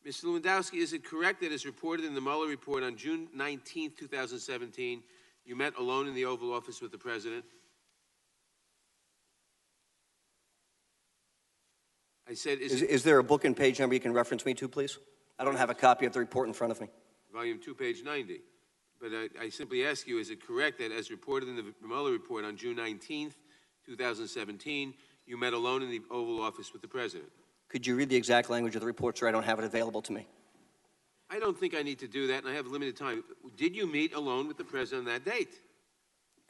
Mr. Lewandowski, is it correct that as reported in the Mueller report on June 19, 2017, you met alone in the Oval Office with the President? I said, is there a book and page number you can reference me to, please? I don't have a copy of the report in front of me. Volume 2, page 90. But I simply ask you, is it correct that as reported in the Mueller report on June 19, 2017, you met alone in the Oval Office with the President? Could you read the exact language of the report, sir? I don't have it available to me. I don't think I need to do that, and I have limited time. Did you meet alone with the President on that date?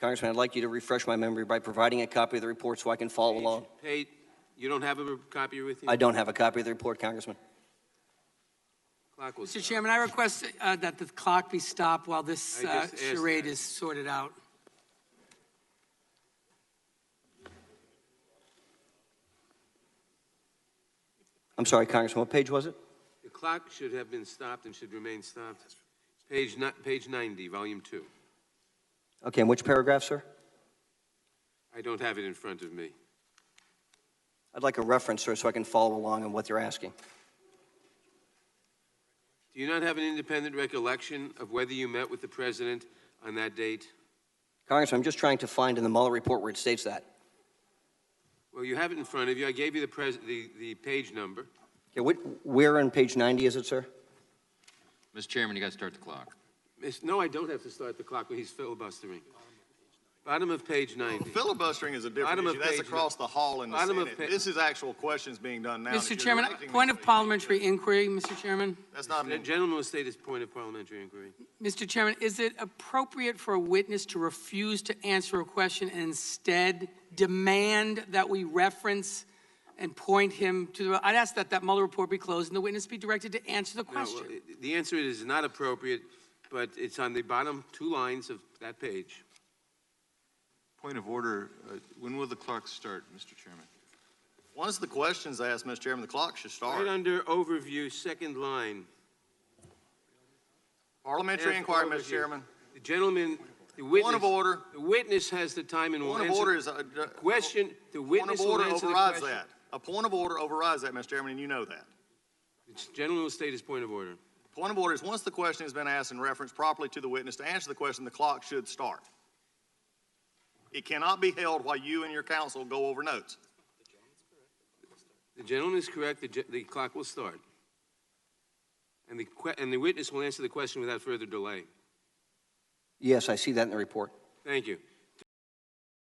Congressman, I'd like you to refresh my memory by providing a copy of the report so I can follow along. You don't have a copy with you? I don't have a copy of the report, Congressman. Clock will Mr. stop. Chairman, I request that the clock be stopped while this charade is sorted out. I'm sorry, Congressman, what page was it? The clock should have been stopped and should remain stopped. Page 90, volume 2. Okay, and which paragraph, sir? I don't have it in front of me. I'd like a reference, sir, so I can follow along on what you're asking. Do you not have an independent recollection of whether you met with the President on that date? Congressman, I'm just trying to find in the Mueller report where it states that. Well, you have it in front of you. I gave you the page number. Okay, where on page 90 is it, sir? Mr. Chairman, you got to start the clock. No, I don't have to start the clock when he's filibustering. Bottom of page 90. Filibustering is a different issue. That's across the hall in the Senate. This is actual questions being done now. Mr. Chairman, point of parliamentary inquiry, Mr. Chairman. That's not the gentleman will state his point of parliamentary inquiry. Mr. Chairman, is it appropriate for a witness to refuse to answer a question and instead demand that we reference and point him to the... I'd ask that that Mueller report be closed and the witness be directed to answer the question. No, well, the answer is not appropriate, but it's on the bottom 2 lines of that page. Point of order. When will the clock start, Mr. Chairman? Once the question's asked, Mr. Chairman, the clock should start. Right under overview, 2nd line. Parliamentary inquiry, Mr. Chairman. The gentleman, the witness. Point of order. The witness has the time and will answer. Point of order is question. The witness will answer the question. A point of order overrides that, Mr. Chairman, and you know that. The gentleman will state his point of order. Point of order is once the question has been asked and referenced properly to the witness to answer the question, the clock should start. It cannot be held while you and your counsel go over notes. The gentleman is correct. The clock will start. And the witness will answer the question without further delay. Yes, I see that in the report. Thank you.